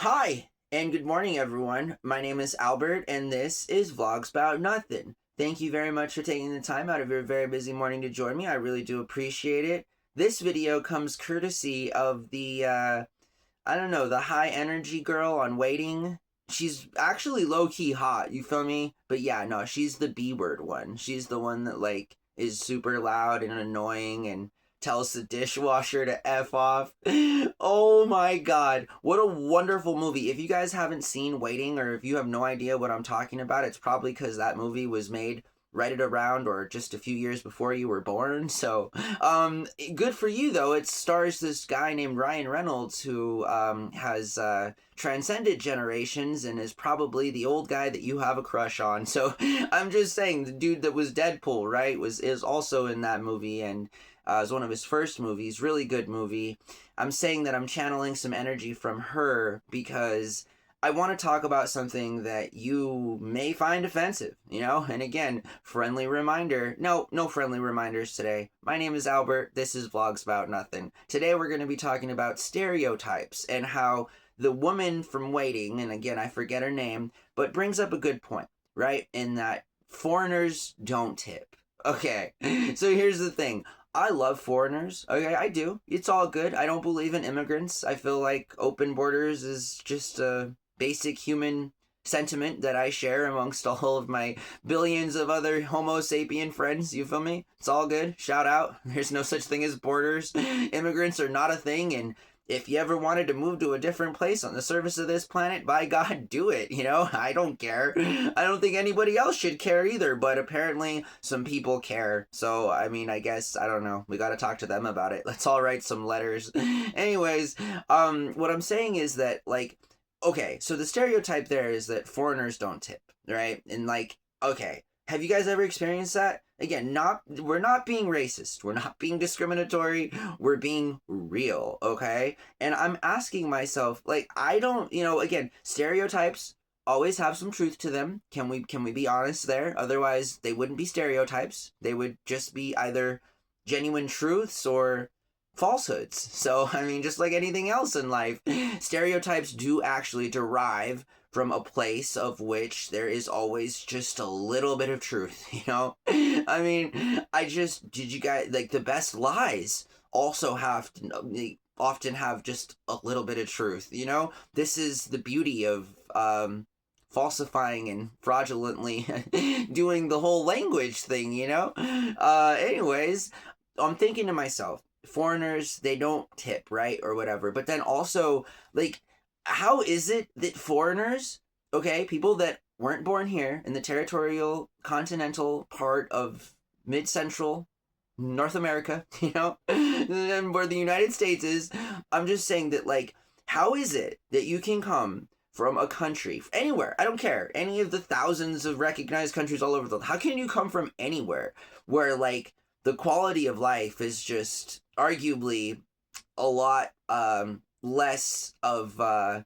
Hi, and good morning, everyone. My name is Albert, and this is Vlogs About Nothing. Thank you very much for taking the time out of your very busy morning to join me. I really do appreciate it. This video comes courtesy of the high energy girl on Waiting. She's actually low-key hot, you feel me? But yeah, no, she's the B-word one. She's the one that, is super loud and annoying and tells the dishwasher to F off. Oh my god, what a wonderful movie. If you guys haven't seen Waiting, or if you have no idea what I'm talking about, it's probably because that movie was made right at around or just a few years before you were born. So, good for you though. It stars this guy named Ryan Reynolds who has transcended generations and is probably the old guy that you have a crush on. So, I'm just saying, the dude that was Deadpool, right, is also in that movie, and it was one of his first movies. Really good movie. I'm saying that I'm channeling some energy from her because I want to talk about something that you may find offensive, And again, friendly reminder. No friendly reminders today. My name is Albert. This is Vlogs About Nothing. Today we're going to be talking about stereotypes and how the woman from Waiting, and again, I forget her name, but brings up a good point, right? In that foreigners don't tip. Okay, so here's the thing. I love foreigners. Okay, I do. It's all good. I don't believe in immigrants. I feel like open borders is just a basic human sentiment that I share amongst all of my billions of other Homo sapien friends. You feel me? It's all good. Shout out. There's no such thing as borders. Immigrants are not a thing, and if you ever wanted to move to a different place on the surface of this planet, by God, do it, I don't care. I don't think anybody else should care either, but apparently some people care. So, I guess, I don't know. We gotta talk to them about it. Let's all write some letters. Anyways, what I'm saying is that, okay, so the stereotype there is that foreigners don't tip, right? And, okay, have you guys ever experienced that? Again, we're not being racist. We're not being discriminatory. We're being real, okay? And I'm asking myself, I don't, again, stereotypes always have some truth to them. Can we be honest there? Otherwise, they wouldn't be stereotypes. They would just be either genuine truths or falsehoods. So, just like anything else in life, stereotypes do actually derive from a place of which there is always just a little bit of truth, did you guys, the best lies also they often have just a little bit of truth, This is the beauty of, falsifying and fraudulently doing the whole language thing, Anyways, I'm thinking to myself, foreigners, they don't tip, right? Or whatever. But then also, how is it that foreigners, okay, people that weren't born here in the territorial continental part of mid-central North America, and where the United States is, I'm just saying that, how is it that you can come from a country, anywhere, I don't care, any of the thousands of recognized countries all over the world, how can you come from anywhere where, the quality of life is just arguably a lot less of a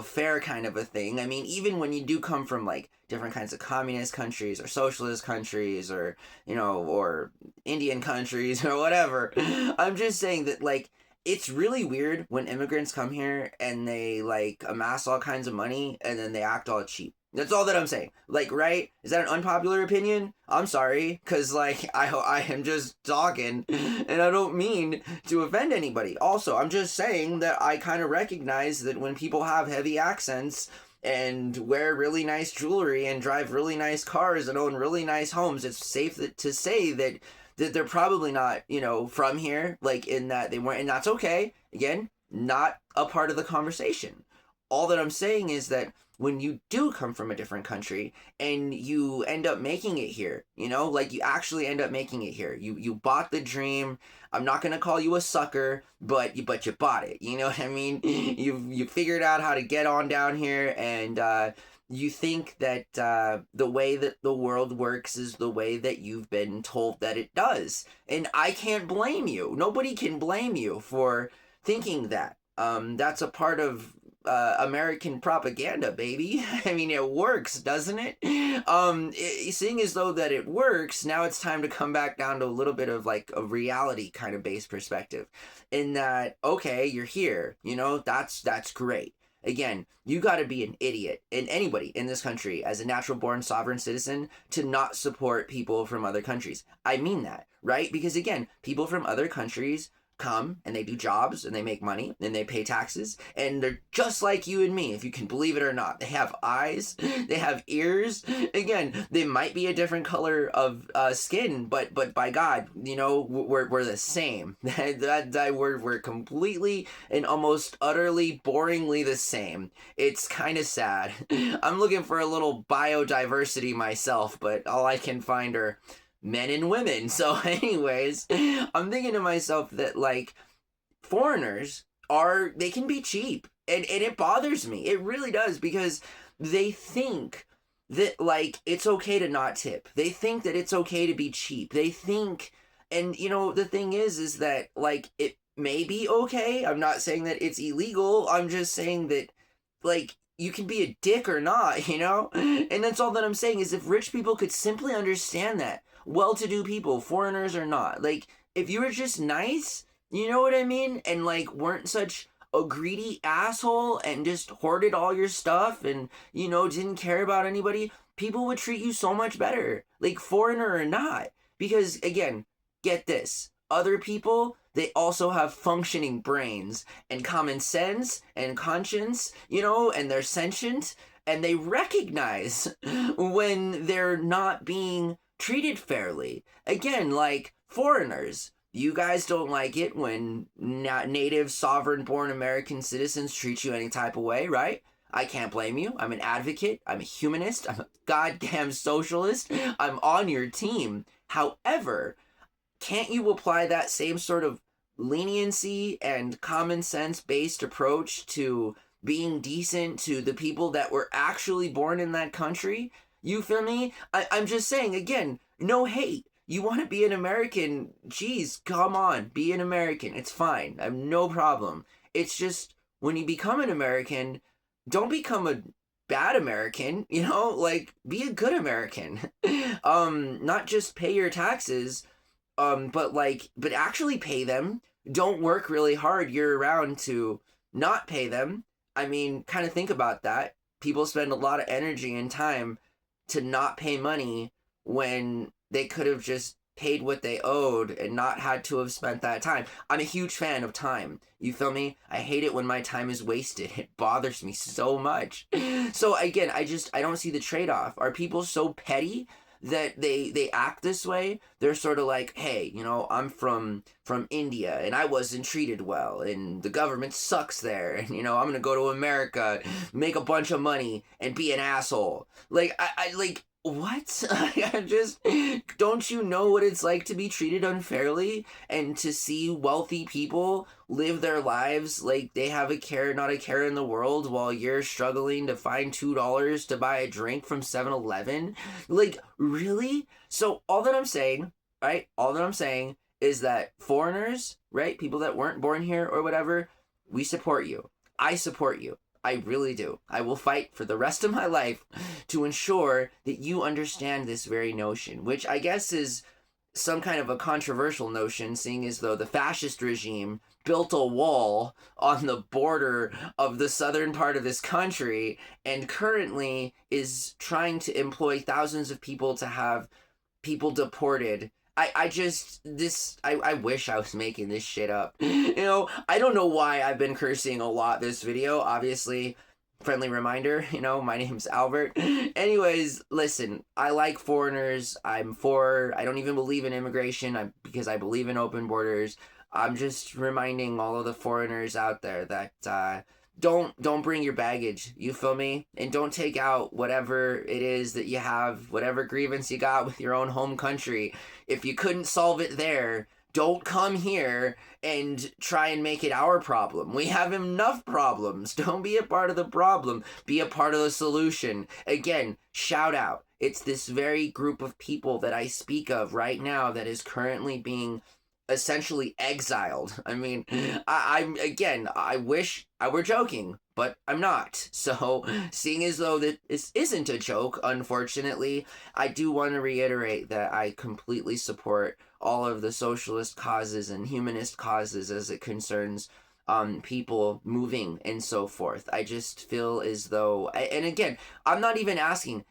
fair kind of a thing? Even when you do come from different kinds of communist countries or socialist countries or or Indian countries or whatever, I'm just saying that it's really weird when immigrants come here and they amass all kinds of money and then they act all cheap. That's all that I'm saying. Right? Is that an unpopular opinion? I'm sorry, because, I am just talking, and I don't mean to offend anybody. Also, I'm just saying that I kind of recognize that when people have heavy accents and wear really nice jewelry and drive really nice cars and own really nice homes, it's safe to say that they're probably not, from here, in that they weren't, and that's okay. Again, not a part of the conversation. All that I'm saying is that when you do come from a different country and you end up making it here, you actually end up making it here. You bought the dream. I'm not going to call you a sucker, but you bought it. You know what I mean? You figured out how to get on down here, and you think that the way that the world works is the way that you've been told that it does. And I can't blame you. Nobody can blame you for thinking that. That's a part of American propaganda, baby. It works, doesn't it? Seeing as though that it works, now it's time to come back down to a little bit of a reality kind of based perspective. In that, okay, you're here, that's great. Again, you got to be an idiot, and anybody in this country as a natural born sovereign citizen, to not support people from other countries. I mean that, right? Because again, people from other countries come and they do jobs and they make money and they pay taxes, and they're just like you and me, if you can believe it or not. They have eyes, they have ears. Again, they might be a different color of skin, but by God, you know, we're the same. We're completely and almost utterly boringly the same. It's kind of sad. I'm looking for a little biodiversity myself, but all I can find are men and women. So anyways, I'm thinking to myself that, like, foreigners they can be cheap, and it bothers me. It really does, because they think that, like, it's okay to not tip. They think that it's okay to be cheap. They think, and you know, the thing is that, like, it may be okay. I'm not saying that it's illegal. I'm just saying that, like, you can be a dick or not, you know? And that's all that I'm saying, is if rich people could simply understand that, well-to-do people, foreigners or not, like, if you were just nice, you know what I mean? And, like, weren't such a greedy asshole and just hoarded all your stuff and, you know, didn't care about anybody, people would treat you so much better, like, foreigner or not. Because, again, get this, other people, they also have functioning brains and common sense and conscience, you know, and they're sentient, and they recognize when they're not being treated fairly. Again, like, foreigners, you guys don't like it when native sovereign born American citizens treat you any type of way, right? I can't blame you. I'm an advocate, I'm a humanist, I'm a goddamn socialist, I'm on your team. However, can't you apply that same sort of leniency and common sense based approach to being decent to the people that were actually born in that country? You feel me? I'm just saying, again, no hate. You want to be an American? Geez, come on, be an American. It's fine. I have no problem. It's just, when you become an American, don't become a bad American, you know? Like, be a good American. Not just pay your taxes, but actually pay them. Don't work really hard year round to not pay them. I mean, kind of think about that. People spend a lot of energy and time to not pay money when they could have just paid what they owed and not had to have spent that time. I'm a huge fan of time. You feel me? I hate it when my time is wasted. It bothers me so much. So again, I don't see the trade-off. Are people so petty that they act this way? They're sort of like, hey, you know, I'm from India and I wasn't treated well and the government sucks there, and, you know, I'm gonna go to America, make a bunch of money and be an asshole. Like, I like, what? I just, don't you know what it's like to be treated unfairly and to see wealthy people live their lives like they have not a care in the world, while you're struggling to find $2 to buy a drink from 7-Eleven? Like, really? So all that I'm saying, right? All that I'm saying is that foreigners, right? People that weren't born here or whatever, we support you. I support you. I really do. I will fight for the rest of my life to ensure that you understand this very notion, which I guess is some kind of a controversial notion, seeing as though the fascist regime built a wall on the border of the southern part of this country and currently is trying to employ thousands of people to have people deported. I wish I was making this shit up. You know, I don't know why I've been cursing a lot this video. Obviously, friendly reminder, you know, my name's Albert. Anyways, listen, I like foreigners. I don't even believe in immigration because I believe in open borders. I'm just reminding all of the foreigners out there that don't bring your baggage, you feel me? And don't take out whatever it is that you have, whatever grievance you got with your own home country. If you couldn't solve it there, don't come here and try and make it our problem. We have enough problems. Don't be a part of the problem. Be a part of the solution. Again, shout out. It's this very group of people that I speak of right now that is currently being essentially exiled. I mean, I wish I were joking, but I'm not. So, seeing as though that this isn't a joke, unfortunately, I do want to reiterate that I completely support all of the socialist causes and humanist causes as it concerns people moving and so forth. I just feel as though, and again, I'm not even asking,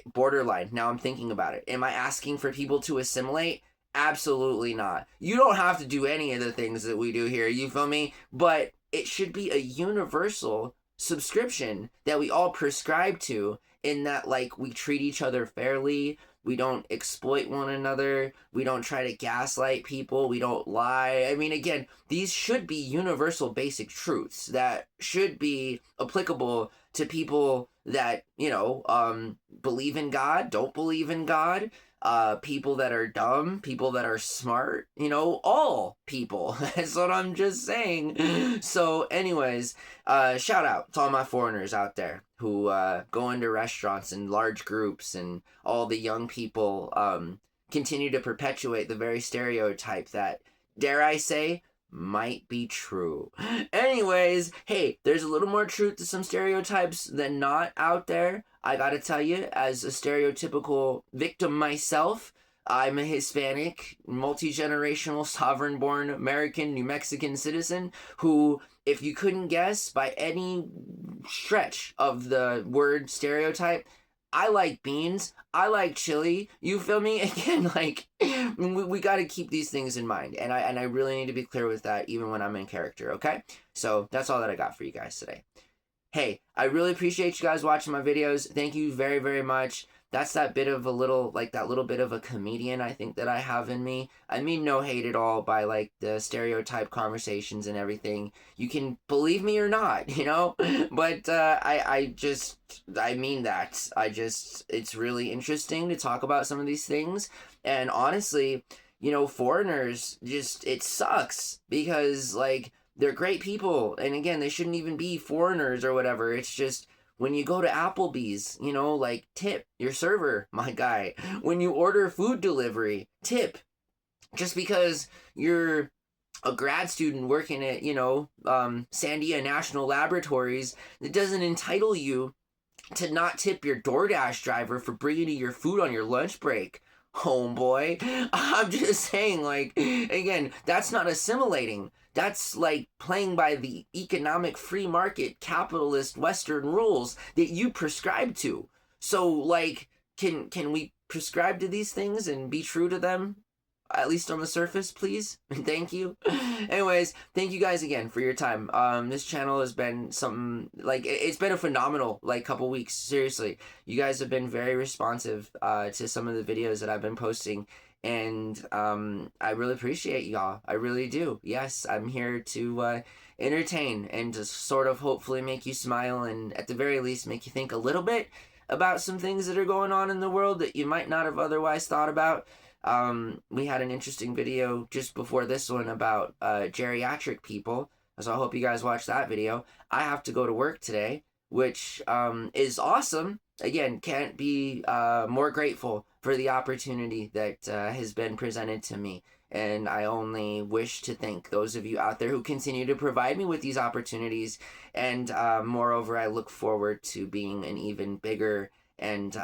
borderline, now I'm thinking about it. Am I asking for people to assimilate? Absolutely not. You don't have to do any of the things that we do here, you feel me? But it should be a universal subscription that we all prescribe to, in that, like, we treat each other fairly, we don't exploit one another, we don't try to gaslight people, we don't lie. I mean, again, these should be universal basic truths that should be applicable to people that, you know, believe in God, don't believe in God, people that are dumb, people that are smart, you know, all people. That's what I'm just saying. So anyways, shout out to all my foreigners out there who go into restaurants in large groups, and all the young people continue to perpetuate the very stereotype that, dare I say, might be true. Anyways, hey, there's a little more truth to some stereotypes than not out there. I gotta tell you, as a stereotypical victim myself, I'm a Hispanic, multi-generational, sovereign-born American, New Mexican citizen who, if you couldn't guess by any stretch of the word stereotype, I like beans, I like chili, you feel me? Again, like, we got to keep these things in mind, and I really need to be clear with that even when I'm in character, okay? So that's all that I got for you guys today. Hey, I really appreciate you guys watching my videos. Thank you very, very much. That's that bit of a little, like, that little bit of a comedian I think that I have in me. I mean no hate at all by, like, the stereotype conversations and everything. You can believe me or not, you know? But I mean that. It's really interesting to talk about some of these things. And honestly, you know, foreigners, it sucks because, like, they're great people. And again, they shouldn't even be foreigners or whatever. It's just, when you go to Applebee's, you know, like, tip your server, my guy. When you order food delivery, tip. Just because you're a grad student working at, you know, Sandia National Laboratories, it doesn't entitle you to not tip your DoorDash driver for bringing you your food on your lunch break. Homeboy, I'm just saying, like, again, that's not assimilating. That's like playing by the economic free market capitalist Western rules that you prescribe to. So, like, can we prescribe to these things and be true to them? At least on the surface, please. Thank you. Anyways, thank you guys again for your time. This channel has been something, like, it's been a phenomenal, like, couple weeks. Seriously, you guys have been very responsive to some of the videos that I've been posting, and I really appreciate y'all. I really do. Yes, I'm here to entertain and to sort of hopefully make you smile, and at the very least make you think a little bit about some things that are going on in the world that you might not have otherwise thought about. We had an interesting video just before this one about geriatric people, so I hope you guys watch that video. I have to go to work today, which is awesome. Again, can't be more grateful for the opportunity that has been presented to me. And I only wish to thank those of you out there who continue to provide me with these opportunities. And moreover, I look forward to being an even bigger and,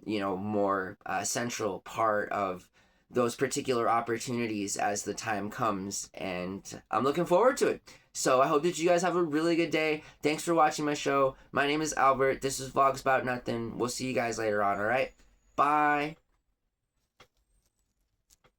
you know, more central part of those particular opportunities as the time comes. And I'm looking forward to it. So I hope that you guys have a really good day. Thanks for watching my show. My name is Albert. This is Vlogs About Nothing. We'll see you guys later on, all right? Bye.